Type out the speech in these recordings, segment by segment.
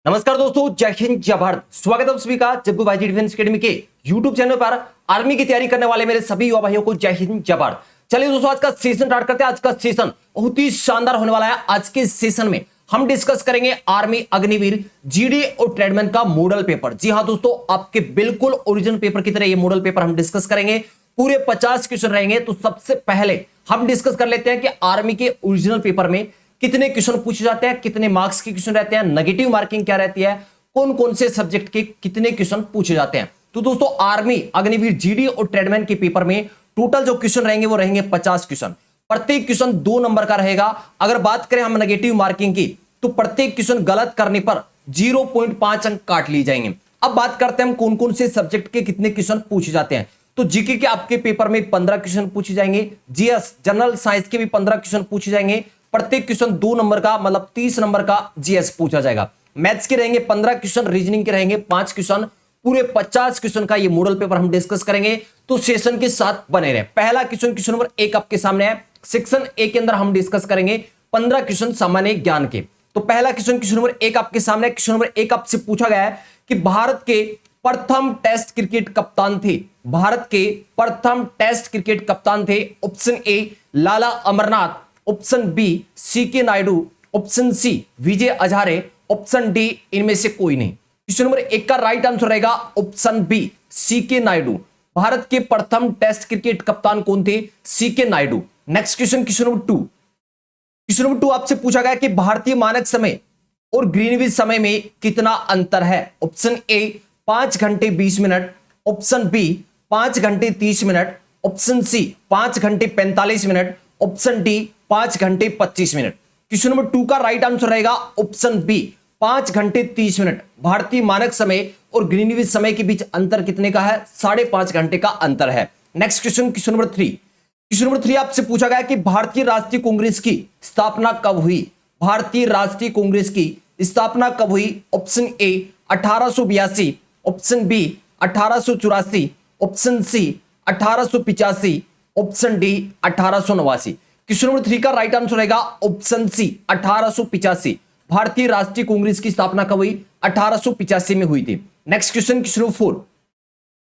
नमस्कार दोस्तों, जय हिंद जय भारत। स्वागत है आप सभी का जग्गू भाई जी डिफेंस एकेडमी के यूट्यूब चैनल पर। आर्मी की तैयारी करने वाले मेरे सभी युवा भाइयों को जय हिंद जय भारत। चलिए दोस्तों, आज का सेशन स्टार्ट करते हैं। आज का सेशन बहुत ही शानदार होने वाला है। आज के सेशन में हम डिस्कस करेंगे आर्मी अग्निवीर जीडी और ट्रेडमैन का मॉडल पेपर। जी हाँ दोस्तों, आपके बिल्कुल ओरिजिनल पेपर की तरह ये मॉडल पेपर हम डिस्कस करेंगे। पूरे 50 क्वेश्चन रहेंगे। तो सबसे पहले हम डिस्कस कर लेते हैं कि आर्मी के ओरिजिनल पेपर में कितने क्वेश्चन पूछे जाते हैं, कितने मार्क्स के क्वेश्चन रहते हैं, नेगेटिव मार्किंग क्या रहती है, कौन कौन से सब्जेक्ट के कितने क्वेश्चन पूछे जाते हैं। तो दोस्तों, आर्मी अग्निवीर जीडी और ट्रेडमैन के पेपर में टोटल जो क्वेश्चन रहेंगे वो रहेंगे 50 क्वेश्चन। प्रत्येक क्वेश्चन 2 नंबर का रहेगा। अगर बात करें हम नेगेटिव मार्किंग की, तो प्रत्येक क्वेश्चन गलत करने पर 0.5 अंक काट लिए जाएंगे। अब बात करते हैं हम कौन कौन से सब्जेक्ट के कितने क्वेश्चन पूछे जाते हैं। तो जीके के आपके पेपर में 15 क्वेश्चन पूछे जाएंगे। जीएस जनरल साइंस के भी 15 क्वेश्चन पूछे जाएंगे। प्रत्येक क्वेश्चन 2 नंबर का, मतलब 30 नंबर का जीएस पूछा जाएगा। मैथ्स के रहेंगे 15 क्वेश्चन, रीजनिंग के रहेंगे 5 क्वेश्चन। पूरे 50 क्वेश्चन का ये मॉडल पेपर हम डिस्कस करेंगे। तो सेशन के साथ बने रहे। पहला क्वेश्चन नंबर 1 आपके सामने है। सेक्शन ए के अंदर हम डिस्कस करेंगे 15 क्वेश्चन सामान्य ज्ञान के। तो पहला क्वेश्चन नंबर 1 आपके सामने। क्वेश्चन नंबर 1 आपसे पूछा गया है कि भारत के प्रथम टेस्ट क्रिकेट कप्तान थे। भारत के प्रथम टेस्ट क्रिकेट कप्तान थे। Option A Lala Amarnath, option B CK Naidu, option C Vijay Hazare, option D इनमें से कोई नहीं। क्वेश्चन नंबर 1 का राइट आंसर रहेगा ऑप्शन बी सीके नायडू। भारत के प्रथम टेस्ट क्रिकेट कप्तान कौन थे? CK Naidu. Next question number 2। Question number 2 आपसे पूछा गया कि भारतीय मानक समय और ग्रीनविच समय में कितना अंतर है? ऑप्शन ए 5 घंटे 20 मिनट, ऑप्शन बी 5 घंटे 30 मिनट, ऑप्शन सी 5 घंटे 45 मिनट, ऑप्शन डी 5 घंटे 25 मिनट। क्वेश्चन नंबर 2 का राइट आंसर रहेगा ऑप्शन बी 5 घंटे 30 मिनट। भारतीय मानक समय और ग्रीनविच समय के बीच अंतर कितने का है? 5.5 घंटे का अंतर है। Next question number 3। Question number 3 आपसे पूछा गया कि भारतीय राष्ट्रीय कांग्रेस की स्थापना कब हुई? भारतीय राष्ट्रीय कांग्रेस की स्थापना कब हुई? Option A 1882, option B 1884, option C 1885, option D 1889। Question number 3 का राइट आंसर रहेगा ऑप्शन सी 1885। भारतीय राष्ट्रीय कांग्रेस की स्थापना कब हुई? 1885 में हुई थी। Next question number 4।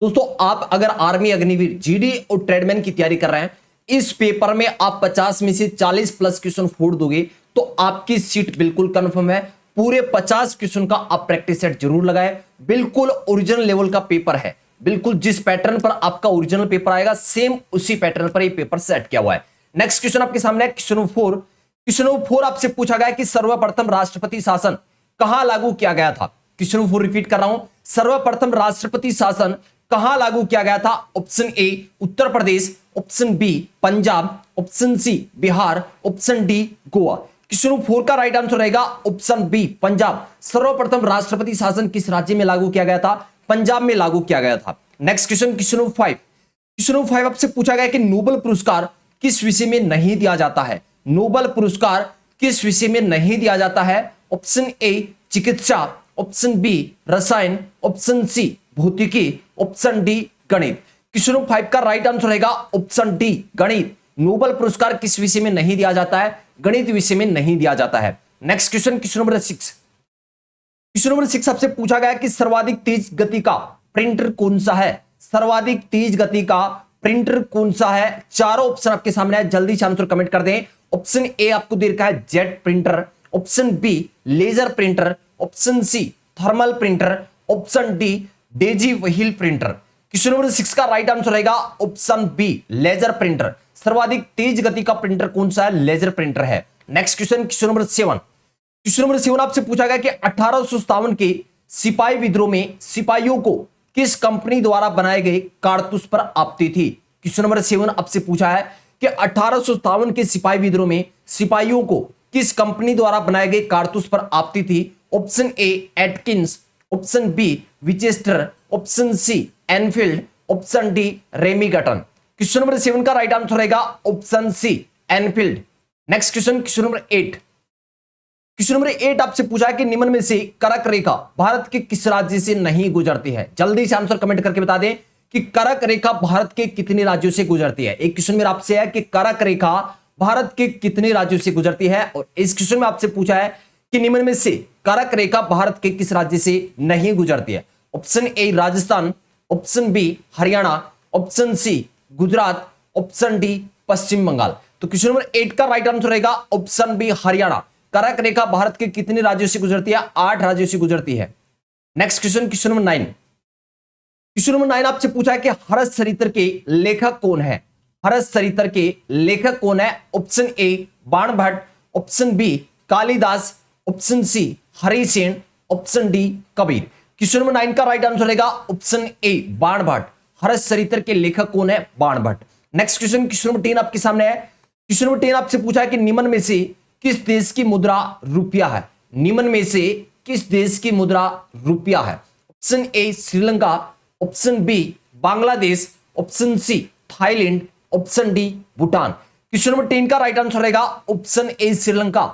दोस्तों, आप अगर आर्मी अग्निवीर जीडी और ट्रेडमैन की तैयारी कर रहे हैं, इस पेपर में आप 50 में से 40 प्लस क्वेश्चन फोड़ दोगे तो आपकी सीट बिल्कुल कंफर्म है। पूरे 50 क्वेश्चन का आप प्रैक्टिस सेट जरूर लगाएं। बिल्कुल ओरिजिनल लेवल का पेपर है। बिल्कुल जिस पैटर्न पर आपका ओरिजिनल पेपर आएगा, सेम उसी पैटर्न पर ये पेपर सेट किया हुआ है। नेक्स्ट क्वेश्चन आपके सामने है क्वेश्चन नंबर 4। क्वेश्चन नंबर 4 आपसे पूछा गया कि सर्वप्रथम राष्ट्रपति शासन कहां लागू किया गया था? क्वेश्चन नंबर 4 रिपीट कर रहा हूं, सर्वप्रथम राष्ट्रपति शासन कहां लागू किया गया था? Option A Uttar Pradesh, option B Punjab, option C Bihar, option D Goa. Question number 4 का राइट आंसर रहेगा ऑप्शन बी पंजाब। सर्वप्रथम राष्ट्रपति शासन किस राज्य में लागू किया गया था? पंजाब में लागू किया गया था। Next question number 5। Question number 5 आपसे पूछा गया कि नोबेल पुरस्कार किस विषय में नहीं दिया जाता है? नोबेल पुरस्कार किस विषय में नहीं दिया जाता है? ऑप्शन ए चिकित्सा, ऑप्शन बी रसायन, ऑप्शन सी भौतिकी, ऑप्शन डी गणित। क्वेश्चन नंबर 5 का राइट आंसर रहेगा ऑप्शन डी गणित। नोबेल पुरस्कार किस विषय में नहीं दिया जाता है? गणित विषय में नहीं दिया जाता है। Next question number 6। Question number 6 आपसे पूछा गया कि सर्वाधिक तेज गति का प्रिंटर कौन सा है? सर्वाधिक तेज गति का प्रिंटर कौन सा है? चारों ऑप्शन आपके सामने है, जल्दी से आंसर कमेंट कर दें। ऑप्शन ए आपको दे रखा है jet printer, option B laser printer, option C thermal printer, option D daisy wheel printer. Question number 6 का राइट आंसर रहेगा ऑप्शन बी लेजर प्रिंटर। सर्वाधिक तेज गति का प्रिंटर कौन सा है? लेजर प्रिंटर है। Next question number 7। Question number 7 आपसे पूछा गया कि 1857 के सिपाही विद्रोह में सिपाहियों को किस कंपनी द्वारा बनाए गए कारतूस पर आपत्ति थी? क्वेश्चन नंबर 7 आपसे पूछा है कि 1857 के सिपाही विद्रोह में सिपाहियों को किस कंपनी द्वारा बनाए गए कारतूस पर आपत्ति थी? Option A Atkins, option B Winchester, option C Enfield, option D Remington. Question number 7 का राइट आंसर रहेगा option C Enfield. Next question number 8। Question number 8 आपसे पूछा है कि निम्न में से कर्क रेखा भारत के किस राज्य से नहीं गुजरती है? जल्दी से आंसर कमेंट करके बता दें कि कर्क रेखा भारत के कितने राज्यों से गुजरती है। एक क्वेश्चन मेरा आपसे है कि कर्क रेखा भारत के कितने राज्यों से गुजरती है, और इस क्वेश्चन में आपसे पूछा है कि निम्न में से कर्क रेखा भारत के किस राज्य से नहीं गुजरती है? Option A Rajasthan, option B Haryana, option C Gujarat, option D Paschim Bangal. तो क्वेश्चन नंबर 8 का राइट आंसर रहेगा ऑप्शन बी हरियाणा। कर्क रेखा भारत के कितने राज्यों से गुजरती है? 8 राज्यों से गुजरती है। Next question, question number 9। Question number 9 आपसे पूछा है कि हर्षचरित्र के लेखक कौन है? हर्षचरित्र के लेखक कौन है? Option A Banabhatta, option B Kalidas, option C Harisen, option D Kabir. Question number 9 का राइट आंसर रहेगा ऑप्शन ए बाणभट्ट। हर्षचरित्र के लेखक कौन है? Banabhatta. Next question, question number 10 आपके सामने है। क्वेश्चन नंबर 10 आपसे पूछा है कि निम्न में से किस देश की मुद्रा रुपया है? निम्न में से किस देश की मुद्रा रुपया है? Option A Sri Lanka, option B Bangladesh, option C Thailand, option D Bhutan. Question number 10 का राइट आंसर रहेगा ऑप्शन ए श्रीलंका।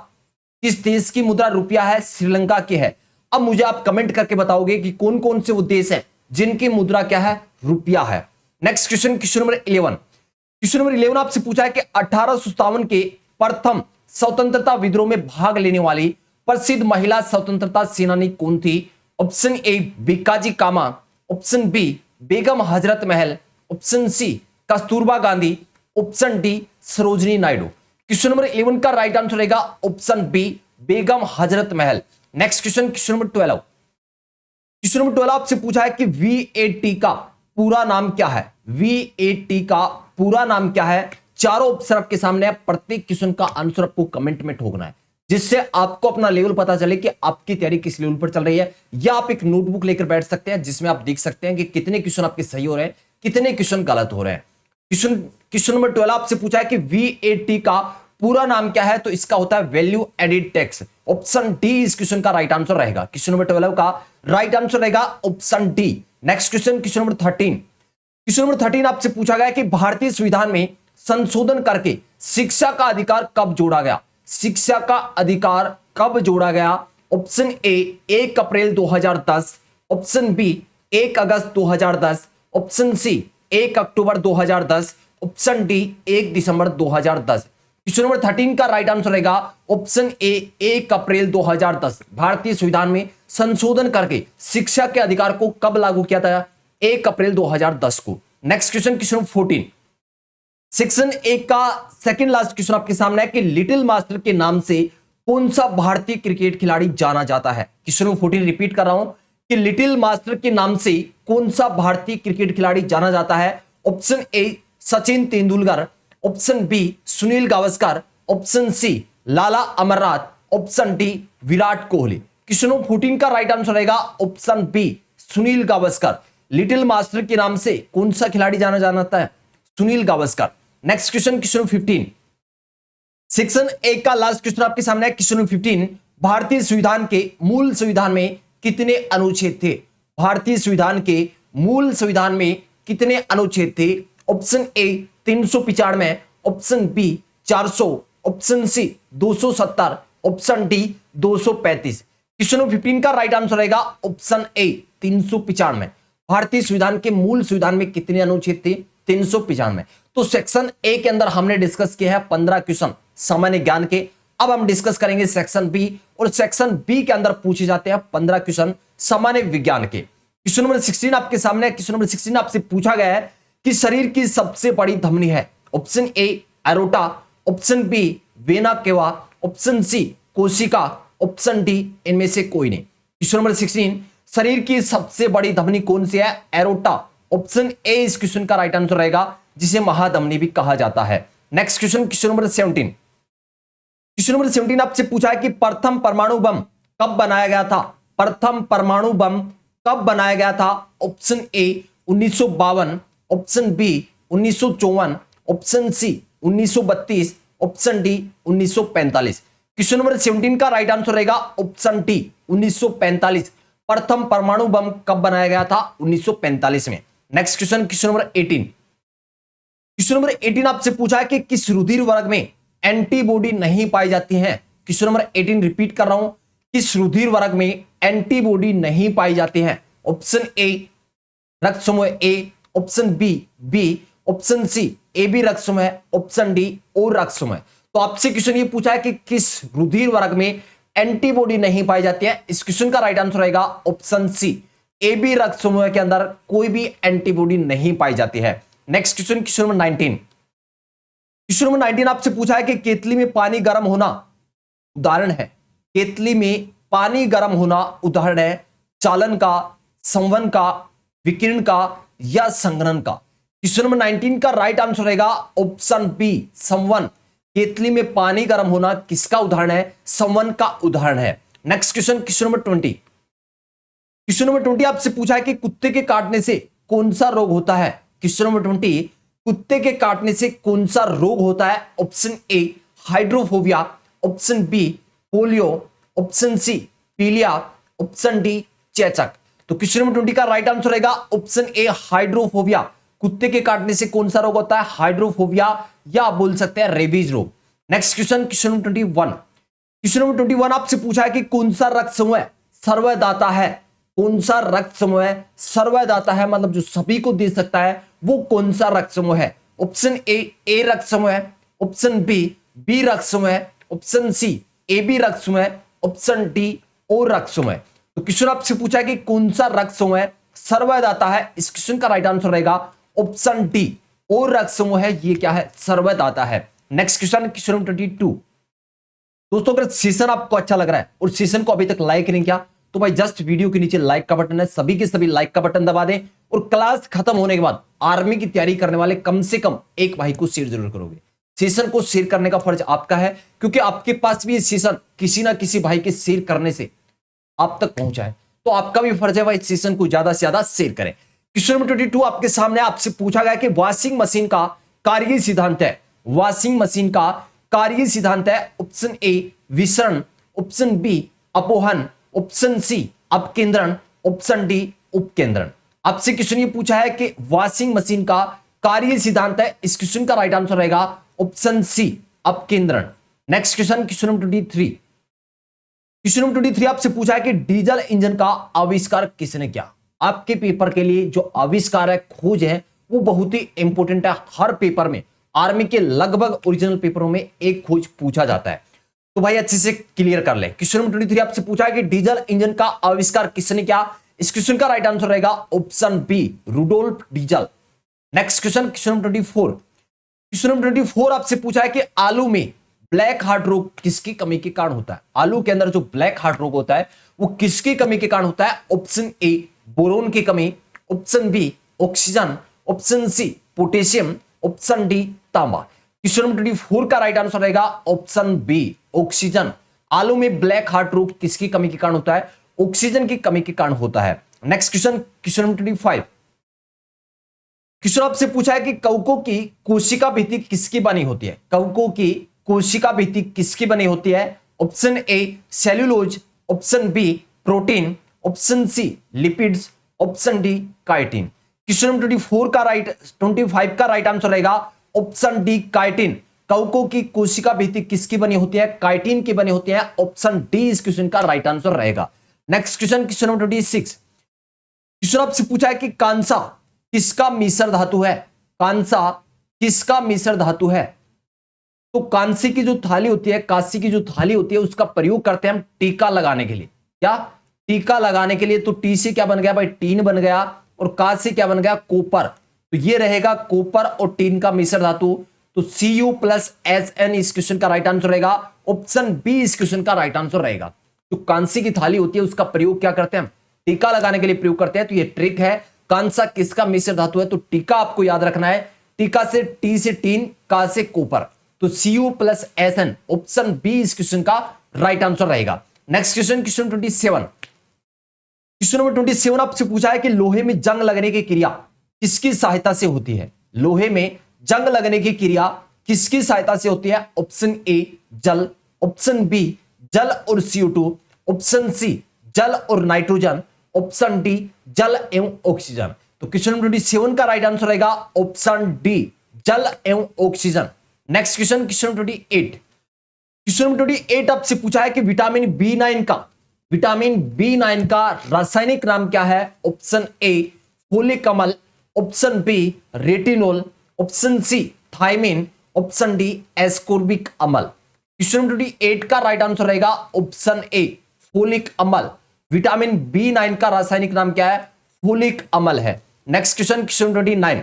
किस देश की मुद्रा रुपया है? श्रीलंका की है। अब मुझे आप कमेंट करके बताओगे कि कौन कौन से वो देश हैं जिनकी मुद्रा क्या है? रुपया है। Next question, question number 11। Question number 11 आपसे पूछा है कि 1857 के प्रथम स्वतंत्रता विद्रोह में भाग लेने वाली प्रसिद्ध महिला स्वतंत्रता सेनानी कौन थी? Option A Bhikaji Cama, option B Begum Hazrat Mahal, option C Kasturba Gandhi, option D Sarojini Naidu. Question number 11 का राइट आंसर रहेगा option B Begum Hazrat Mahal. Next question, question number 12। Question number 12 आपसे पूछा है कि VAT का पूरा नाम क्या है? VAT का पूरा नाम क्या है? चारों ऑप्शन आपके सामने है। प्रत्येक क्वेश्चन का आंसर आपको कमेंट में ठोकना है, जिससे आपको अपना लेवल पता चले कि आपकी तैयारी किस लेवल पर चल रही है। या आप एक नोटबुक लेकर बैठ सकते हैं जिसमें आप देख सकते हैं कि कितने क्वेश्चन आपके सही हो रहे हैं, कितने क्वेश्चन गलत हो रहे हैं। क्वेश्चन नंबर 12 आपसे पूछा है कि VAT का पूरा नाम क्या है? तो इसका होता है value added tax. Option D इस क्वेश्चन का राइट आंसर रहेगा। क्वेश्चन नंबर 12 का राइट आंसर रहेगा option D. Next question, question number 13। Question number 13 आपसे पूछा गया कि भारतीय संविधान में संशोधन करके शिक्षा का अधिकार कब जोड़ा गया? शिक्षा का अधिकार कब जोड़ा गया? ऑप्शन ए 1 अप्रैल 2010, ऑप्शन बी 1 अगस्त 2010, ऑप्शन सी 1 अक्टूबर 2010, ऑप्शन डी 1 दिसंबर 2010। क्वेश्चन नंबर 13 का राइट आंसर रहेगा ऑप्शन ए 1 अप्रैल 2010। भारतीय संविधान में संशोधन करके शिक्षा के अधिकार को कब लागू किया था? 1 अप्रैल 2010 को। Next question, question number 14। Section 1 का सेकंड लास्ट क्वेश्चन आपके सामने है कि लिटिल मास्टर के नाम से कौन सा भारतीय क्रिकेट खिलाड़ी जाना जाता है? क्वेश्चन नंबर 14 रिपीट कर रहा हूं कि लिटिल मास्टर के नाम से कौन सा भारतीय क्रिकेट खिलाड़ी जाना जाता है? Option A Sachin Tendulkar, option B Sunil Gavaskar, option C Lala Amarnath, option D Virat Kohli. Question number 14 का राइट आंसर रहेगा option B Sunil Gavaskar. Little master के नाम से कौन सा खिलाड़ी जाना जाता है? Sunil Gavaskar. Next question, question number 15। Section 1 का लास्ट क्वेश्चन आपके सामने है। क्वेश्चन नंबर 15, भारतीय संविधान के मूल संविधान में कितने अनुच्छेद थे? भारतीय संविधान के मूल संविधान में कितने अनुच्छेद थे? Option A 395, option B 400, option C 270, option D 235। Question number 15 का राइट आंसर रहेगा ऑप्शन ए 395। भारतीय संविधान के मूल संविधान में कितने अनुच्छेद थे? 395। तो सेक्शन ए के अंदर हमने डिस्कस किया है 15 क्वेश्चन सामान्य ज्ञान के। अब हम डिस्कस करेंगे सेक्शन बी, और सेक्शन बी के अंदर पूछे जाते हैं 15 क्वेश्चन सामान्य विज्ञान के। क्वेश्चन नंबर 16 आपके सामने है। क्वेश्चन नंबर 16 आपसे पूछा गया है कि शरीर की सबसे बड़ी धमनी है? Option A aorta, option B vena cava, option C कोशिका, ऑप्शन डी इनमें से कोई नहीं। क्वेश्चन नंबर 16, शरीर की सबसे बड़ी धमनी कौन सी है? एरोटा। ऑप्शन ए इस क्वेश्चन का राइट आंसर रहेगा, जिसे महाधमनी भी कहा जाता है। Next question, question number 17। Question number 17 आपसे पूछा है कि प्रथम परमाणु बम कब बनाया गया था? प्रथम परमाणु बम कब बनाया गया था? Option A 1952, option B 1954, option C 1932, option D 1945। Question number 17 का राइट आंसर रहेगा ऑप्शन डी 1945। प्रथम परमाणु बम कब बनाया गया था? 1945 में। Next question, question number 18। Question number 18 आपसे पूछा है कि किस रुधिर वर्ग में एंटीबॉडी नहीं पाई जाती है? क्वेश्चन नंबर 18 रिपीट कर रहा हूं, किस रुधिर वर्ग में एंटीबॉडी नहीं पाई जाती है? ऑप्शन ए रक्त समूह A, option B, option C A B रक्त समूह है, ऑप्शन डी ओ रक्त समूह है। तो आपसे क्वेश्चन ये पूछा है कि किस रुधिर वर्ग में एंटीबॉडी नहीं पाई जाती है। इस क्वेश्चन का राइट आंसर रहेगा ऑप्शन सी, ए बी रक्त समूह के अंदर कोई भी एंटीबॉडी नहीं पाई जाती है। Next question, question number 19। Question number 19 आपसे पूछा है कि केतली में पानी गर्म होना उदाहरण है। केतली में पानी गर्म होना उदाहरण है चालन का, संवहन का, विकिरण का या संघनन का। क्वेश्चन नंबर 19 का राइट आंसर रहेगा ऑप्शन बी, संवहन। केतली में पानी गर्म होना किसका उदाहरण है? संवहन का उदाहरण है। Next question, question number 20। Question number 20 आपसे पूछा है कि कुत्ते के काटने से कौन सा रोग होता है? क्वेश्चन नंबर 20, कुत्ते के काटने से कौन सा रोग होता है? Option A hydrophobia, option B polio, option C पीलिया, ऑप्शन डी चेचक। तो क्वेश्चन नंबर 20 का राइट आंसर रहेगा ऑप्शन ए हाइड्रोफोबिया। कुत्ते के काटने से कौन सा रोग होता है? हाइड्रोफोबिया, या आप बोल सकते हैं रेबीज रोग। Next question, question number 21। Question number 21 आपसे पूछा है कि कौन सा रक्त समूह सर्वदाता है? कौन सा रक्त समूह सर्वदाता है, मतलब जो सभी को दे सकता है, वो कौन सा रक्त समूह है? ऑप्शन ए रक्त समूह है, ऑप्शन बी रक्त समूह है, ऑप्शन सी ए बी रक्त समूह है, ऑप्शन डी ओ रक्त समूह है। तो क्वेश्चन आपसे पूछा है कि कौन सा रक्त समूह सर्वदाता है? इस क्वेश्चन का राइट आंसर रहेगा ऑप्शन डी, ओ रक्त समूह है, ये क्या है? सर्वदाता है। Next question, question number 22। दोस्तों अगर सेशन आपको अच्छा लग रहा है और सेशन को अभी तक लाइक नहीं किया तो भाई जस्ट वीडियो के नीचे लाइक का बटन है, सभी के सभी लाइक का बटन दबा दें और क्लास खत्म होने के बाद आर्मी की तैयारी करने वाले कम से कम एक भाई को शेयर जरूर करोगे। सेशन को शेयर करने का फर्ज आपका है, क्योंकि आपके पास भी ये सेशन किसी ना किसी भाई के शेयर करने से आप तक पहुंचा है, तो आपका भी फर्ज है भाई सेशन को ज्यादा से ज्यादा शेयर करें। क्वेश्चन नंबर 22 आपके सामने, आपसे पूछा गया कि वॉशिंग मशीन का कार्यकीय सिद्धांत है। वॉशिंग मशीन का कार्यकीय सिद्धांत है ऑप्शन ए विसरण, ऑप्शन बी अपोहन, ऑप्शन सी अपकेंद्रण, ऑप्शन डी उपकेंद्रण। आपसे क्वेश्चन ये पूछा है कि वॉशिंग मशीन का कार्यकीय सिद्धांत है। इस क्वेश्चन का राइट आंसर रहेगा ऑप्शन सी अपकेंद्रण। Next question, question number 23। Question number 23 आपसे पूछा है कि डीजल इंजन का आविष्कार किसने किया? आपके पेपर के लिए जो आविष्कार है, खोज है, वो बहुत ही इंपॉर्टेंट है। हर पेपर में, आर्मी के लगभग ओरिजिनल पेपरों में एक खोज पूछा जाता है, तो भाई अच्छे से क्लियर कर ले। क्वेश्चन नंबर 23 आपसे पूछा है कि डीजल इंजन का आविष्कार किसने किया? इस क्वेश्चन का राइट आंसर रहेगा option B Rudolf Diesel. Next question, question number 24। Question number 24 आपसे पूछा है कि आलू में ब्लैक हार्ट रोग किसकी कमी के कारण होता है? आलू के अंदर जो ब्लैक हार्ट रोग होता है वो किसकी कमी के कारण होता है? ऑप्शन ए बोरोन की कमी, option B oxygen, option C potassium, option D तांबा। क्वेश्चन नंबर 24 का राइट आंसर रहेगा ऑप्शन बी ऑक्सीजन। आलू में ब्लैक हार्ट रोग किसकी कमी के कारण होता है? ऑक्सीजन की कमी के कारण होता है। Next question, question number 25। Question आपसे पूछा है कि कवकों की कोशिका भित्ति किसकी बनी होती है? कवकों की कोशिका भित्ति किसकी बनी होती है? Option A cellulose, option B protein, option C lipids, option D chitin. Question number 25 का राइट आंसर रहेगा ऑप्शन डी काइटिन। कवकों की कोशिका भित्ति किसकी बनी होती है? काइटिन की बनी होती है। ऑप्शन डी इस क्वेश्चन का राइट आंसर रहेगा। Next question, question number 26। Question आपसे पूछा है कि कांसा किसका मिश्र धातु है? कांसा किसका मिश्र धातु है? तो कांसे की जो थाली होती है, कांसे की जो थाली होती है, उसका प्रयोग करते हैं हम टीका लगाने के लिए। क्या? टीका लगाने के लिए। तो टी से क्या बन गया भाई? टीन बन गया, और का से क्या बन गया? कोपर। तो ये रहेगा कोपर और टीन का मिश्र धातु। तो Cu+Sn इस क्वेश्चन का राइट आंसर रहेगा। ऑप्शन बी इस क्वेश्चन का राइट आंसर रहेगा। जो कांसे की थाली होती है उसका प्रयोग क्या करते हैं हम? टीका लगाने के लिए प्रयोग करते हैं। तो ये ट्रिक है। कांसा किसका मिश्र धातु है? तो टीका आपको याद रखना है। टीका से टी से टीन, का से कोपर। तो Cu+Sn ऑप्शन बी इस क्वेश्चन का राइट आंसर रहेगा। Next question, question 27। Question number 27 आपसे पूछा है कि लोहे में जंग लगने की क्रिया किसकी सहायता से होती है? लोहे में जंग लगने की क्रिया किसकी सहायता से होती है? ऑप्शन ए जल, ऑप्शन बी जल और CO2, ऑप्शन सी जल और नाइट्रोजन, ऑप्शन डी जल एवं ऑक्सीजन। तो क्वेश्चन नंबर 27 का राइट आंसर रहेगा ऑप्शन डी जल एवं oxygen. Next question, question number 28। Question number 28 आपसे पूछा है कि विटामिन B9 का रासायनिक नाम क्या है? ऑप्शन ए फोलिक अम्ल, option B retinol, option C thiamine, option D ascorbic अम्ल। क्वेश्चन नंबर 28 का राइट आंसर रहेगा ऑप्शन ए फोलिक अम्ल। विटामिन B9 का रासायनिक नाम क्या है? फोलिक अम्ल है। Next question, question number 29।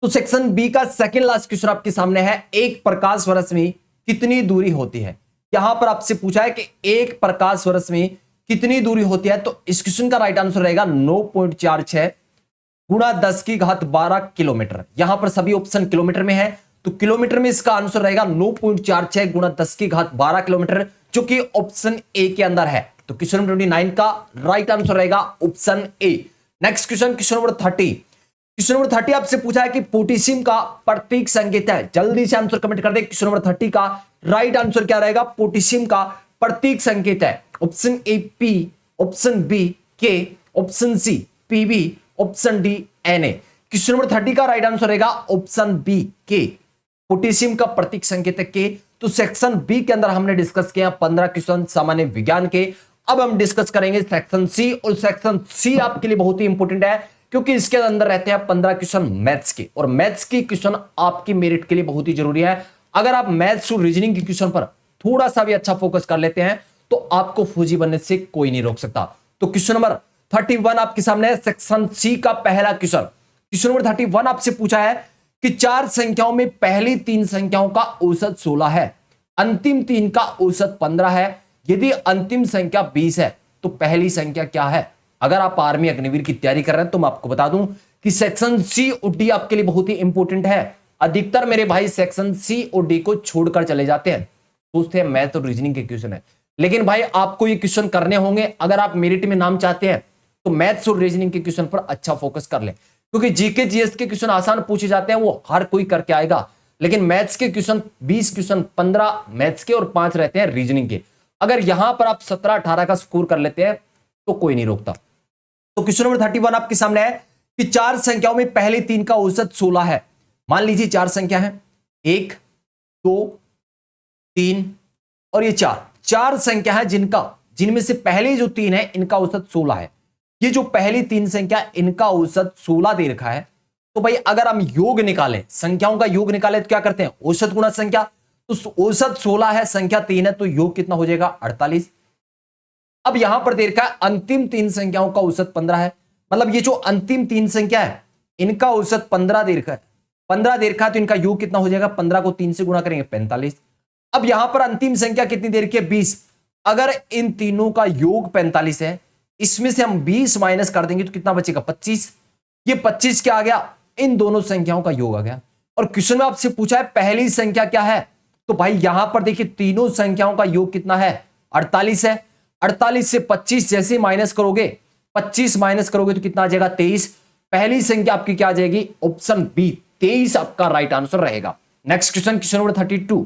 तो सेक्शन बी का सेकंड लास्ट क्वेश्चन आपके सामने है, एक प्रकाश वर्ष में कितनी दूरी होती है? यहां पर आपसे पूछा है कि एक प्रकाश वर्ष में कितनी दूरी होती है, तो इस क्वेश्चन का राइट आंसर रहेगा 9.46 गुणा 10 की घात 12 किलोमीटर। यहां पर सभी ऑप्शन किलोमीटर में है, तो किलोमीटर में इसका आंसर रहेगा 9.46 गुणा 10 की घात 12 किलोमीटर, जो कि ऑप्शन ए के अंदर है। तो क्वेश्चन नंबर 29 का राइट आंसर रहेगा ऑप्शन ए। Next question, question number 30। Question number 30 आपसे पूछा है कि पोटेशियम का प्रतीक संकेत है। जल्दी से आंसर कमेंट कर दे। क्वेश्चन नंबर 30 का राइट आंसर क्या रहेगा? पोटेशियम का प्रतीक संकेत है option A P, option B K, option C PB, option D Na। Question number 30 का राइट आंसर रहेगा ऑप्शन बी के। पोटेशियम का प्रतीक संकेत है के। तो सेक्शन बी के अंदर हमने डिस्कस किया 15 क्वेश्चन सामान्य विज्ञान के। अब हम डिस्कस करेंगे सेक्शन सी, और सेक्शन सी आपके लिए बहुत ही इंपॉर्टेंट है क्योंकि इसके अंदर रहते हैं 15 क्वेश्चन मैथ्स के, और मैथ्स की क्वेश्चन आपकी मेरिट के लिए बहुत ही जरूरी है। अगर आप मैथ्स और रीजनिंग के क्वेश्चन पर थोड़ा सा भी अच्छा फोकस कर लेते हैं तो आपको फौजी बनने से कोई नहीं रोक सकता। तो क्वेश्चन नंबर 31 आपके सामने है, सेक्शन सी का पहला क्वेश्चन। क्वेश्चन नंबर 31 आपसे पूछा है कि चार संख्याओं में पहली तीन संख्याओं का औसत 16 है, अंतिम तीन का औसत 15 है। यदि अंतिम संख्या 20 है तो पहली संख्या क्या है? अगर आप आर्मी अग्निवीर की तैयारी कर रहे हैं तो मैं आपको बता दूं कि सेक्शन सी और डी आपके लिए बहुत ही इंपॉर्टेंट है। अधिकतर मेरे भाई सेक्शन सी और डी को छोड़कर चले जाते हैं, सोचते हैं मैथ और रीजनिंग के क्वेश्चन है, लेकिन भाई आपको ये क्वेश्चन करने होंगे। अगर आप मेरिट में नाम चाहते हैं तो मैथ्स और रीजनिंग के क्वेश्चन पर अच्छा फोकस कर ले, क्योंकि जीके जीएस के क्वेश्चन आसान पूछे जाते हैं, वो हर कोई करके आएगा। लेकिन मैथ्स के क्वेश्चन 20 क्वेश्चन 15 मैथ्स के और 5 रहते हैं रीजनिंग के। अगर यहां पर आप 17-18 का स्कोर कर लेते हैं तो कोई नहीं रोकता। तो क्वेश्चन नंबर 31 आपके सामने है कि चार संख्याओं में पहले तीन का औसत 16 है। मान लीजिए चार संख्या है, 1 2 3 और ये चार संख्या है जिनमें से पहले जो तीन है इनका औसत 16 है। ये जो पहली तीन संख्या इनका औसत 16 दे रखा है, तो भाई अगर हम योग निकालें, संख्याओं का योग निकालें तो क्या करते हैं? औसत गुणा संख्या। तो औसत 16 है, संख्या 3 है, तो योग कितना हो जाएगा? 48। अब यहां पर दे रखा है अंतिम तीन संख्याओं का औसत 15 है, मतलब ये जो अंतिम तीन संख्या है इनका औसत 15 दे रखा है। 15 दे रखा है तो इनका योग कितना हो जाएगा? 15 को 3 से गुणा करेंगे 45। अब यहां पर अंतिम संख्या कितनी दे रखी है? 20। अगर इन तीनों का योग 45 है, इसमें से हम 20 माइनस कर देंगे तो कितना बचेगा? 25। ये 25 क्या आ गया? इन दोनों संख्याओं का योग आ गया। और क्वेश्चन में आपसे पूछा है पहली संख्या क्या है, तो भाई यहां पर देखिए तीनों संख्याओं का योग कितना है? 48 है। 48 से 25 जैसे माइनस करोगे, 25 माइनस करोगे तो कितना आ जाएगा? 23। पहली संख्या आपकी क्या आ जाएगी? ऑप्शन बी 23 आपका राइट आंसर रहेगा। Next question, question number 32।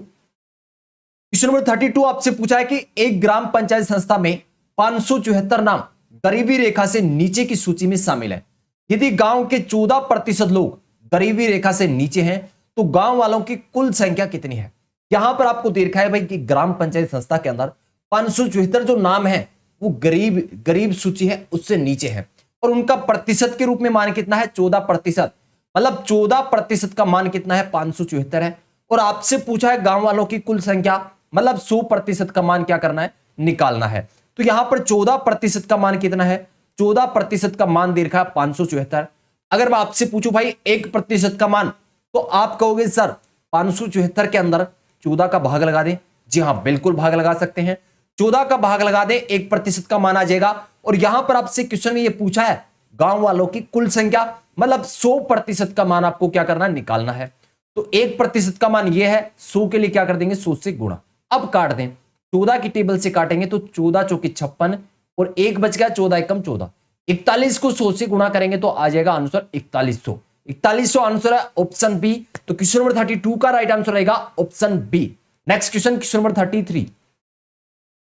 Question number 32 आपसे पूछा है कि एक ग्राम पंचायत संस्था में 574 नाम गरीबी रेखा से नीचे की सूची में शामिल है। यदि गांव के 14% लोग गरीबी रेखा से नीचे हैं तो गांव वालों की कुल संख्या कितनी है? यहां पर आपको दे रखा है भाई कि ग्राम पंचायत संस्था के अंदर 574 जो नाम है वो गरीब सूची है उससे नीचे है, और उनका प्रतिशत के रूप में मान कितना है? 14%। मतलब 14% का मान कितना है? 574 है। और आपसे पूछा है गांव वालों की कुल संख्या, मतलब 100% का मान क्या करना है? निकालना है। तो यहां पर 14% का मान कितना है? 14% का मान दे रखा है 574। अगर मैं आपसे पूछूं भाई 1% का मान, तो आप कहोगे सर 574 के अंदर 14 का भाग लगा दें। जी हां, बिल्कुल भाग लगा सकते हैं। 14 का भाग लगा दें, 1% का मान आ जाएगा। और यहां पर आपसे क्वेश्चन में यह पूछा है गांव वालों की कुल संख्या, मतलब 100% का मान आपको क्या करना है? निकालना है। तो 1% का मान यह है, 100 के लिए क्या कर देंगे? 100 से गुणा। अब काट दें, 14 की टेबल से काटेंगे तो 14 चौकी 56 और 1 बच गया, 14 एकम 14। 41 को 100 से गुणा करेंगे तो आ जाएगा आंसर 4100। 4100 आंसर है ऑप्शन बी। तो क्वेश्चन नंबर 32 का राइट आंसर रहेगा option B. Next question, question number 33।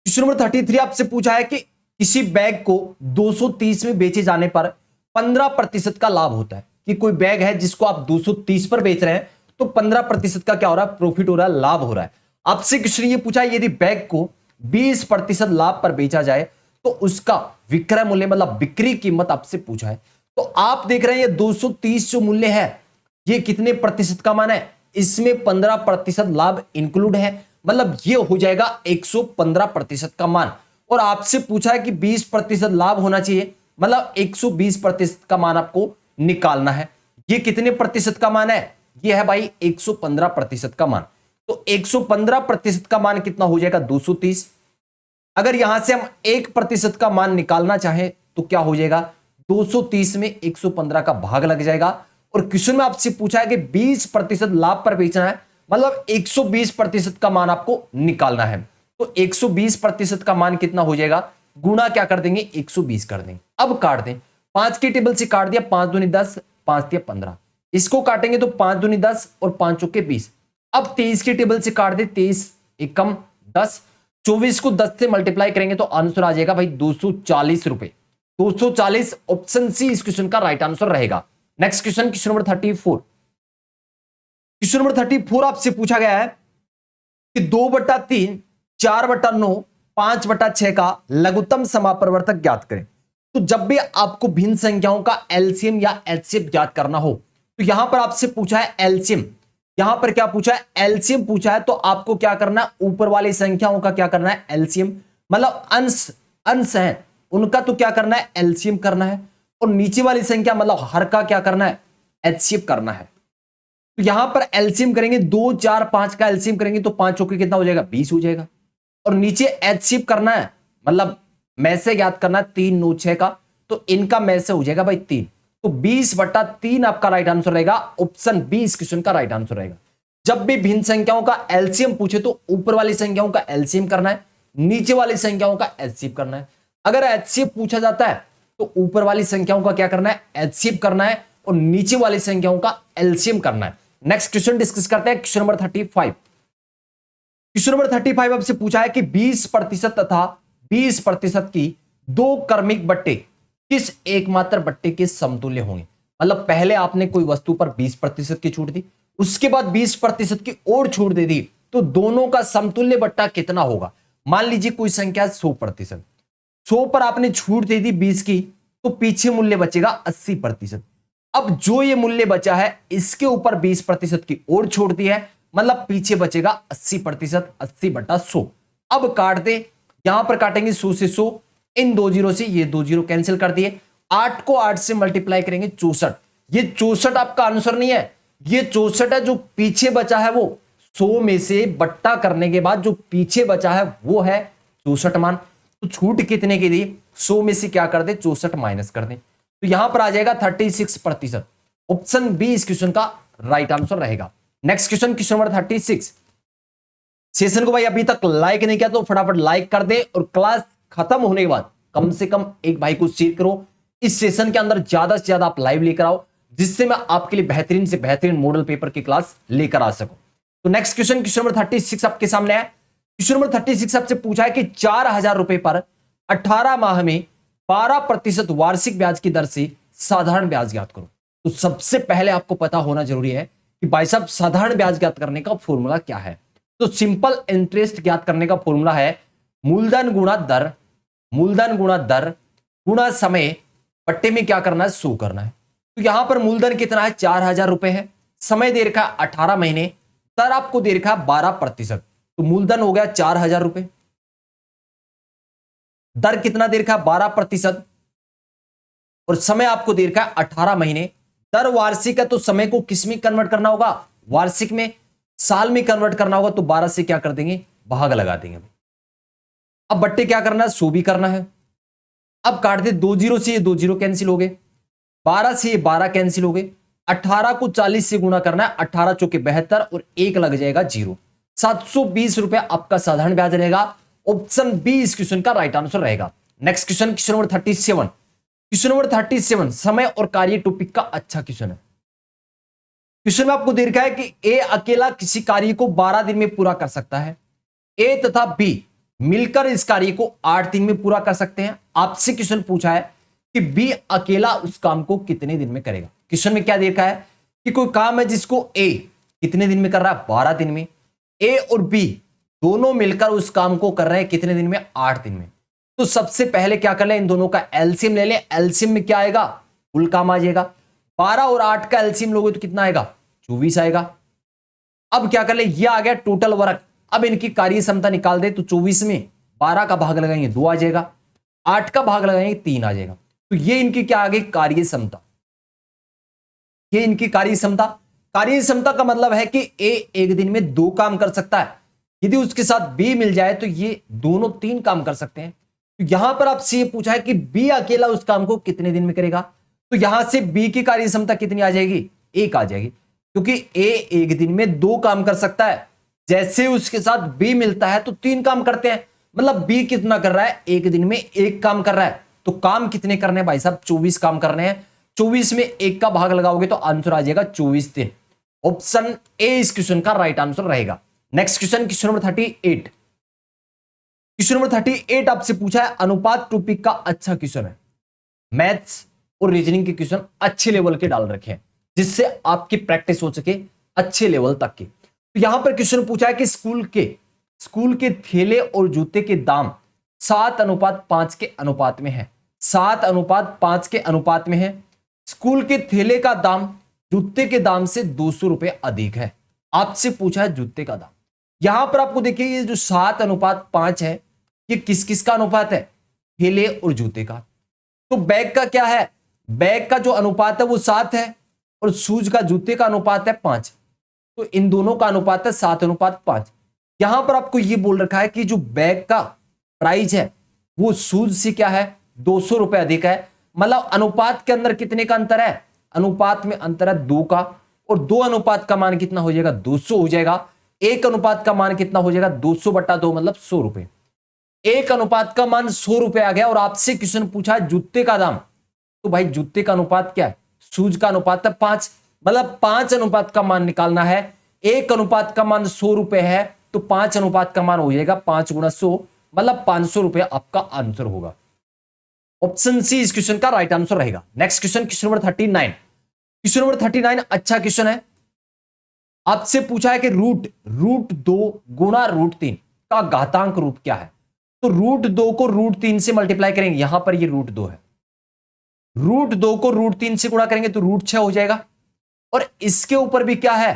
Question number 33 आपसे पूछा है कि किसी बैग को 230 में बेचे जाने पर 15% का लाभ होता है। कि कोई बैग है जिसको आप 230 पर बेच रहे हैं तो 15% का क्या हो रहा है? प्रॉफिट हो रहा है, लाभ हो रहा है। आपसे क्वेश्चन ये पूछा है यदि बैग को 20% लाभ पर बेचा जाए तो उसका विक्रय मूल्य, मतलब बिक्री कीमत आपसे पूछा है। तो आप देख रहे हैं ये 230 जो मूल्य है ये कितने प्रतिशत का मान है? इसमें 15% लाभ इंक्लूड है। मतलब ये हो जाएगा 115% का मान। और आपसे पूछा है कि 20% लाभ होना चाहिए, मतलब 120% का मान आपको निकालना है। ये कितने प्रतिशत का मान है? ये है भाई 115% का मान। तो 115% का मान कितना हो जाएगा? 230। अगर यहां से हम 1% का मान निकालना चाहें तो क्या हो जाएगा? 230 में 115 का भाग लग जाएगा। और क्वेश्चन में आपसे पूछा है कि 20% लाभ पर बेचना है, मतलब 120% का मान आपको निकालना है। तो 120% का मान कितना हो जाएगा? गुणा क्या कर देंगे? 120 कर देंगे। अब काट दें, 5 की टेबल से काट दिया, 5 दूनी 10, 5 दिया 15। इसको काटेंगे तो 5 दूनी 10 और 5 चौके 20। अब 23 की टेबल से काट दे, 23 एकम 10, 24 को 10 से मल्टीप्लाई करेंगे तो आंसर आ जाएगा भाई 240 रुपए। 240 ऑप्शन सी इस क्वेश्चन का राइट आंसर रहेगा। Next question, question number 34। Question number 34 आपसे पूछा गया है कि 2/3, 4/9, 5/6 का लघुत्तम समापरिवर्तक ज्ञात करें। तो जब भी आपको भिन्न संख्याओं का एलसीएम या एचसीएफ ज्ञात करना हो, तो यहां पर आपसे पूछा है एलसीएम, यहां पर क्या पूछा है? एलसीएम पूछा है। तो आपको क्या करना है? ऊपर वाली संख्याओं का क्या करना है? एलसीएम, मतलब अंश अंश है उनका, तो क्या करना है? एलसीएम करना है। और नीचे वाली संख्या मतलब हर का क्या करना है? एचसीएफ करना है। तो यहां पर एलसीएम करेंगे, 2, 4, 5 का एलसीएम करेंगे तो 5 चौके कितना हो जाएगा? 20 हो जाएगा। और नीचे एचसीएफ करना है, मतलब में से ज्ञात करना है, 3, 9, 6 का, तो इनका में से हो जाएगा भाई 3। तो 20/3 आपका राइट आंसर रहेगा। ऑप्शन बी इस क्वेश्चन का राइट आंसर रहेगा। जब भी भिन्न संख्याओं का एलसीएम पूछे तो ऊपर वाली संख्याओं का एलसीएम करना है, नीचे वाली संख्याओं का एचसीएफ करना है। अगर एचसीएफ पूछा जाता है तो ऊपर वाली संख्याओं का क्या करना है? एचसीएफ करना है, और नीचे वाली संख्याओं का एलसीएम करना है। नेक्स्ट क्वेश्चन डिस्कस करते हैं, क्वेश्चन नंबर 35। क्वेश्चन नंबर 35 आपसे पूछा है कि 20% तथा 20% की दो क्रमिक बट्टे किस एकमात्र बट्टे के समतुल्य होंगे। मतलब पहले आपने कोई वस्तु पर 20% की छूट दी, उसके बाद 20% की और छूट दे दी, तो दोनों का समतुल्य बट्टा कितना होगा? मान लीजिए कोई संख्या 100%, 100 पर आपने छूट दे दी 20 की, तो पीछे मूल्य बचेगा 80%। अब जो ये मूल्य बचा है इसके ऊपर 20% की और छोड़ दी है, मतलब पीछे बचेगा 80%, 80/100। अब काट दे, यहां पर काटेंगे 100 से 100, इन 2 जीरो से ये 2 जीरो कैंसिल कर दिए, 8 को 8 से मल्टीप्लाई करेंगे 64। ये 64 आपका आंसर नहीं है, ये 64 है। जो पीछे बचा है वो 100 में से बट्टा करने के बाद जो पीछे बचा है वो है 64 मान। तो छूट कितने की दी? 100 में से क्या कर दे? 64 माइनस कर दे, तो यहां पर आ जाएगा 36%। ऑप्शन बी इस क्वेश्चन का राइट आंसर रहेगा। Next question, question number 36। Session को भाई अभी तक लाइक नहीं किया तो फटाफट लाइक कर दे, और क्लास खत्म होने के बाद कम से कम एक भाई को शेयर करो। इस सेशन के अंदर ज्यादा से ज्यादा आप लाइव लेकर आओ, जिससे मैं आपके लिए बेहतरीन से बेहतरीन मॉडल पेपर की क्लास लेकर आ सकूं। तो नेक्स्ट क्वेश्चन, क्वेश्चन नंबर 36 आपके सामने है। क्वेश्चन नंबर 36 आपसे पूछा है कि 4000 रुपए पर 18 माह में 12% वार्षिक ब्याज की दर से साधारण ब्याज ज्ञात करो। तो सबसे पहले आपको पता होना जरूरी है कि भाई साहब साधारण ब्याज ज्ञात करने का फॉर्मूला क्या है। तो सिंपल इंटरेस्ट ज्ञात करने का फॉर्मूला है मूलधन गुणा दर, मूलधन गुणा दर गुणा समय, पट्टे में क्या करना है? 100 करना है। तो यहां पर मूलधन कितना है? 4000 रुपए है, समय दे रखा 18 महीने, दर आपको दे रखा 12%। तो मूलधन हो गया 4000 रुपए, दर कितना दे रखा? 12%, और समय आपको दे रखा 18 महीने। दर वार्षिक है तो समय को किस में कन्वर्ट करना होगा? वार्षिक में। साल में कन्वर्ट करना होगा तो 12 से क्या कर देंगे? भाग लगा देंगे। अब बट्टे क्या करना है? 100 भी करना है। अब काट दे, 2 जीरो से ये 2 जीरो कैंसिल हो गए, 12 से ये 12 कैंसिल हो गए, 18 को 40 से गुणा करना है, 18 चौके 72 और 1 लग जाएगा 0। 720 रुपए आपका साधारण ब्याज रहेगा। ऑप्शन बी इस क्वेश्चन का राइट आंसर रहेगा। Next question, question number 37। Question number 37 समय और कार्य टॉपिक का अच्छा क्वेश्चन है। क्वेश्चन में आपको दे रखा है कि ए अकेला किसी कार्य को 12 दिन में पूरा कर सकता है, ए तथा बी मिलकर इस कार्य को 8 दिन में पूरा कर सकते हैं। आपसे क्वेश्चन पूछा है कि बी अकेला उस काम को कितने दिन में करेगा। क्वेश्चन में क्या देखा है कि कोई काम है जिसको ए कितने दिन में कर रहा है? 12 दिन में। ए और बी दोनों मिलकर उस काम को कर रहे हैं कितने दिन में? 8 दिन में। तो सबसे पहले क्या कर ले, इन दोनों का एलसीएम ले ले। एलसीएम में क्या आएगा? कुल काम आ जाएगा। 12 और 8 का एलसीएम लोगे तो कितना आएगा? 24 आएगा। अब क्या कर ले, ये आ गया टोटल वर्क, अब इनकी कार्य क्षमता निकाल दे तो 24 में 12 का भाग लगाएंगे 2 आ जाएगा, 8 का भाग लगाएंगे 3 आ जाएगा। तो ये इनकी क्या आ गई, कार्य क्षमता। ये इनकी कार्य क्षमता। कार्य क्षमता का मतलब है कि ए एक दिन में 2 काम कर सकता है, यदि उसके साथ बी मिल जाए तो ये दोनों 3 काम कर सकते हैं। तो यहां पर आपसे ये पूछा है कि बी अकेला उस काम को कितने दिन में करेगा, तो यहां से बी की कार्य क्षमता कितनी आ जाएगी, 1 आ जाएगी, क्योंकि ए एक दिन में 2 काम कर सकता है। जैसे उसके साथ बी मिलता है तो 3 काम करते हैं, मतलब बी कितना कर रहा है, एक दिन में 1 काम कर रहा है। तो काम कितने करने हैं भाई साहब, 24 काम करने हैं। 24 में 1 का भाग लगाओगे तो आंसर आ जाएगा 24 दिन। ऑप्शन ए इस क्वेश्चन का राइट आंसर रहेगा। Next question, question number 38। Question number 38 आपसे पूछा है, अनुपात टॉपिक का अच्छा क्वेश्चन है। मैथ्स और रीजनिंग के क्वेश्चन अच्छे लेवल के डाल रखे हैं, जिससे आपकी प्रैक्टिस हो सके अच्छे लेवल तक की। तो यहां पर क्वेश्चन पूछा है कि स्कूल के थैले और जूते के दाम 7:5 के अनुपात में है। 7:5 के अनुपात में है। स्कूल के थैले का दाम जूते के दाम से 200 रुपए अधिक है। आपसे पूछा है जूते का दाम। यहां पर आपको देखिए ये जो 7:5 है, ये किस किस का अनुपात है, थैले और जूते का। तो बैग का क्या है, बैग का जो अनुपात है वो 7 है, और शूज का, जूते का अनुपात है 5। तो इन दोनों का अनुपात है 7:5। यहां पर आपको ये बोल रखा है कि जो बैग का प्राइस है वो शूज से क्या है, 200 रुपए अधिक है। मतलब अनुपात के अंदर कितने का अंतर है, अनुपात में अंतर है 2 का, और 2 अनुपात का मान कितना हो जाएगा, 200 हो जाएगा। 1 अनुपात का मान कितना हो जाएगा, 200/2 मतलब 100 रुपए। 1 अनुपात का मान 100 रुपए आ गया। और आपसे क्वेश्चन पूछा है जूते का दाम, तो भाई जूते का अनुपात क्या है, शूज का अनुपात है 5, मतलब 5 अनुपात का मान निकालना है। 1 अनुपात का मान 100 रुपए है, तो 5 अनुपात का मान हो जाएगा 5 × 100, मतलब 500 रुपए आपका आंसर होगा। ऑप्शन सी इस क्वेश्चन का राइट आंसर रहेगा। Next question, question number 39। Question number 39 अच्छा क्वेश्चन है। आपसे पूछा है कि रूट 2 गुणा √3 का घातांक रूप क्या है। तो √2 को √3 से मल्टीप्लाई करेंगे, यहां पर ये √2 है, √2 को √3 से गुणा करेंगे तो √6 हो जाएगा। और इसके ऊपर भी क्या है,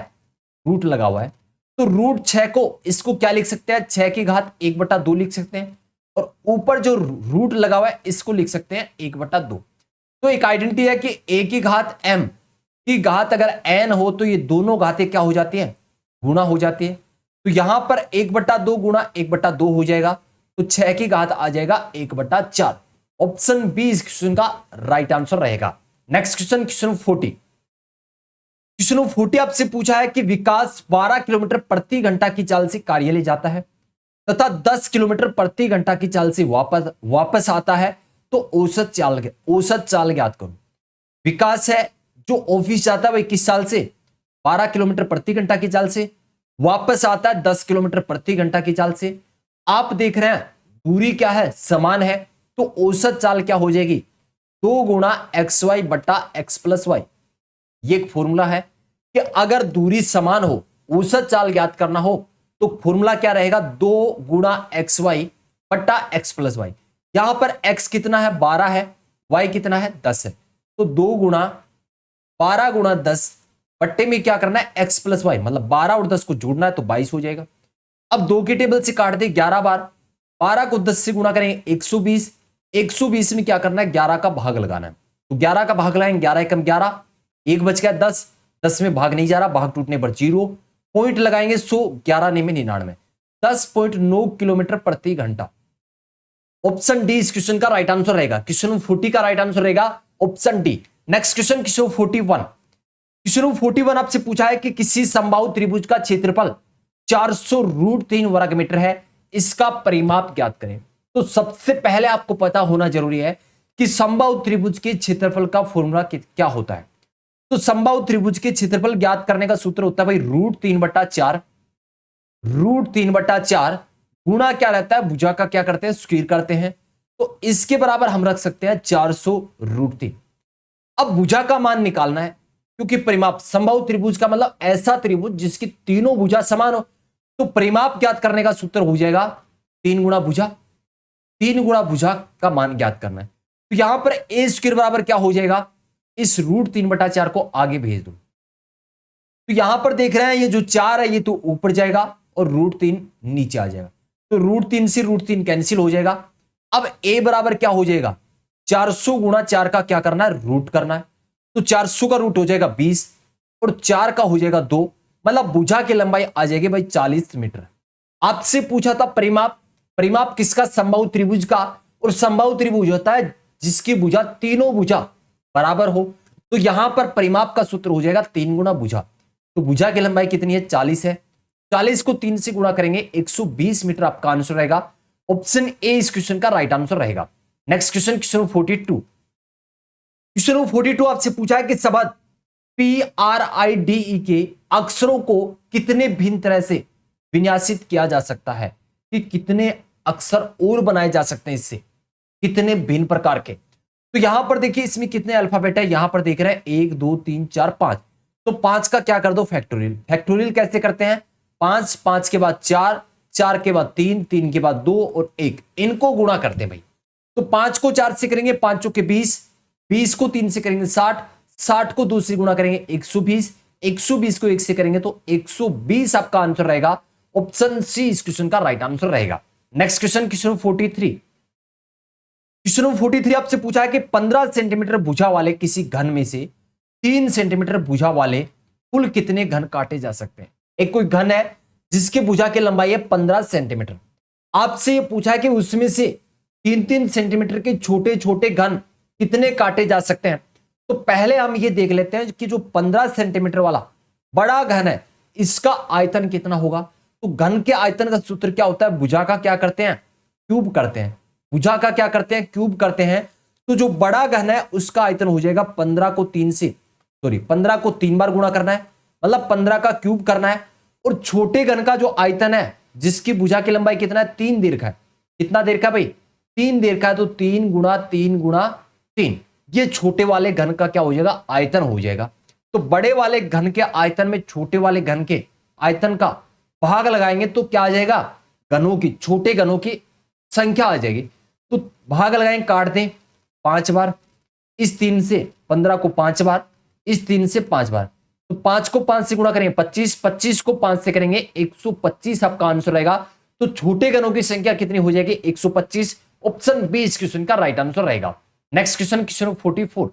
रूट लगा हुआ है, तो √6 को इसको क्या लिख सकते हैं, 6 की घात 1/2 लिख सकते हैं, और ऊपर जो रूट लगा हुआ है इसको लिख सकते हैं 1/2। तो एक आइडेंटिटी है कि a की घात m की घात अगर n हो तो ये दोनों घातें क्या हो जाती है, गुणा हो जाती है। तो यहां पर 1/2 गुणा 1/2 हो जाएगा, तो 6 की घात आ जाएगा 1/4। ऑप्शन बी इस क्वेश्चन का राइट आंसर रहेगा। Next question, question 40। क्वेश्चन 40 आपसे पूछा है कि विकास 12 किलोमीटर प्रति घंटा की चाल से कार्यालय जाता है तथा 10 किलोमीटर प्रति घंटा की चाल से वापस आता है, तो औसत चाल ज्ञात करो। विकास है जो ऑफिस जाता है वही किस चाल से, 12 किलोमीटर प्रति घंटा की चाल से, वापस आता है 10 किलोमीटर प्रति घंटा की चाल से। आप देख रहे हैं दूरी क्या है, समान है, तो औसत चाल क्या हो जाएगी, 2 गुणा xy/x+y। ये एक फॉर्मूला है कि अगर दूरी समान हो, औसत चाल ज्ञात करना हो, तो फॉर्मूला क्या रहेगा, 2 गुणा xy/x+y। यहां पर x कितना है, 12 है, y कितना है, 10 है, तो 2 गुणा 12 गुणा 10 बट्टे में क्या करना है, x+y, मतलब 12 और 10 को जोड़ना है तो 22 हो जाएगा। अब 2 की टेबल से काट दे 11 बार, 12 को 10 से गुणा करेंगे 120, 120 में क्या करना है, 11 का भाग लगाना है, तो 11 का भाग लगाएंगे, 11 एकम 11, 1 बच गया 10, 10 में भाग नहीं जा रहा, भाग टूटने पर 0, पॉइंट लगाएंगे 100, 11 ने में 99, 10.9 किलोमीटर प्रति घंटा। ऑप्शन डी इस क्वेश्चन का राइट आंसर रहेगा। क्वेश्चन 40 का राइट आंसर रहेगा option D. Next question, question 41। Question 41 आपसे पूछा है कि किसी समबाहु त्रिभुज का क्षेत्रफल 400√3 वर्ग मीटर है, इसका परिमाप ज्ञात करें। तो सबसे पहले आपको पता होना जरूरी है कि समबाहु त्रिभुज के क्षेत्रफल का फॉर्मूला क्या होता है। तो समबाहु त्रिभुज के क्षेत्रफल ज्ञात करने का सूत्र होता है भाई √3/4, √3/4 गुणा क्या रहता है, भुजा का क्या करते हैं, स्क्वायर करते हैं, तो इसके बराबर हम रख सकते हैं 400√3। अब भुजा का मान निकालना है, क्योंकि परिमाप समबाहु त्रिभुज का मतलब ऐसा त्रिभुज जिसकी तीनों भुजा समान हो, तो परिमाप ज्ञात करने का सूत्र हो जाएगा 3 गुणा भुजा, 3 गुणा भुजा का मान ज्ञात करना है। तो यहां पर a² बराबर क्या हो जाएगा, इस √3/4 को आगे भेज दो। तो यहां पर देख रहे हैं ये जो 4 है ये तो ऊपर जाएगा, और √3 नीचे आ जाएगा। तो √3 से √3 कैंसिल हो जाएगा। अब a बराबर क्या हो जाएगा, 400 गुणा 4 का क्या करना है, रूट करना है। तो 400 का रूट हो जाएगा 20 और 4 का हो जाएगा 2, मतलब भुजा की लंबाई आ जाएगी भाई 40 मीटर। आपसे पूछा था परिमाप, परिमाप किसका, समबाहु त्रिभुज का। और समबाहु त्रिभुज होता है जिसकी भुजा तीनों भुजा बराबर हो। तो यहां पर परिमाप का सूत्र हो जाएगा 3 गुना भुजा। तो भुजा की लंबाई कितनी है, 40 है। 40 को 3 से गुणा करेंगे 120 मीटर आपका आंसर रहेगा। ऑप्शन ए इस क्वेश्चन का राइट आंसर रहेगा। Next question, question 42। क्वेश्चन 42 आपसे पूछा है कि शब्द PRIDE के अक्षरों को कितने भिन्न तरह से विन्यासित किया जा सकता है, कि कितने अक्षर और बनाए जा सकते हैं इससे, कितने भिन्न प्रकार के। तो यहां पर देखिए इसमें कितने अल्फाबेट है, यहां पर देख रहे हैं 1 2 3 4 5। तो 5 का क्या कर दो, फैक्टोरियल। फैक्टोरियल कैसे करते हैं, 5, 5 के बाद 4, 4 के बाद 3, 3 के बाद 2 और 1, इनको गुणा करते हैं भाई। तो 5 को 4 से करेंगे 5 चौके 20, 20 को 3 से करेंगे 60, 60 को 2 से गुणा करेंगे 120, 120 को 1 से करेंगे तो 120 आपका आंसर रहेगा। ऑप्शन सी इस क्वेश्चन का राइट आंसर रहेगा। Next question, question 43। क्वेश्चन 43 आपसे पूछा है कि 15 सेंटीमीटर भुजा वाले किसी घन में से 3 सेंटीमीटर भुजा वाले कुल कितने घन काटे जा सकते हैं। एक कोई घन है जिसकी भुजा की लंबाई है 15 सेंटीमीटर। आपसे यह पूछा है कि उसमें से 3-3 सेंटीमीटर के छोटे छोटे घन कितने काटे जा सकते हैं। तो पहले हम ये देख लेते हैं कि जो 15 सेंटीमीटर वाला बड़ा घन है इसका आयतन कितना होगा। तो घन के आयतन का सूत्र क्या होता है, भुजा का क्या करते हैं, क्यूब करते हैं। भुजा का क्या करते हैं, क्यूब करते हैं। तो जो बड़ा घन है उसका आयतन हो जाएगा 15 को 3 बार गुणा करना है, मतलब 15 का क्यूब करना है। और छोटे घन का जो आयतन है जिसकी भुजा की लंबाई कितना है, 3 दीर्घ है। कितना दीर्घ है भाई, 3 दीर्घ है। तो 3 गुणा 3 गुणा 3, ये छोटे वाले घन का क्या हो जाएगा, आयतन हो जाएगा। तो बड़े वाले घन के आयतन में छोटे वाले घन के आयतन का भाग लगाएंगे तो क्या आ जाएगा, घनों की, छोटे घनों की संख्या आ जाएगी। तो भाग लगाएंगे, काट दें 5 बार, इस 3 से 15 को 5 बार, इस 3 से 5 बार। तो 5 को 5 से गुणा करेंगे 25, 25 को 5 से करेंगे 125 आपका आंसर रहेगा। तो छोटे घनों की संख्या कितनी हो जाएगी, 125। ऑप्शन बी इस क्वेश्चन का राइट आंसर रहेगा। Next question, question 44।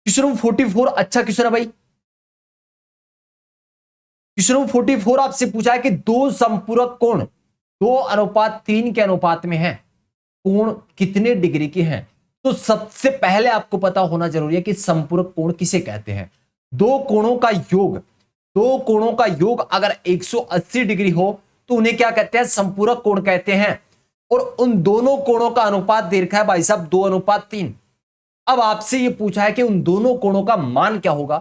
क्वेश्चन 44 अच्छा क्वेश्चन है भाई। क्वेश्चन 44 आपसे पूछा है कि दो संपूरक कोण 2:3 के अनुपात में है, कोण कितने डिग्री के हैं। तो सबसे पहले आपको पता होना जरूरी है कि संपूरक कोण किसे कहते हैं। दो कोणों का योग अगर 180 डिग्री हो तो उन्हें क्या कहते हैं, संपूरक कोण कहते हैं। और उन दोनों कोणों का अनुपात देखा है भाई साहब 2:3। अब आपसे यह पूछा है कि उन दोनों कोणों का मान क्या होगा।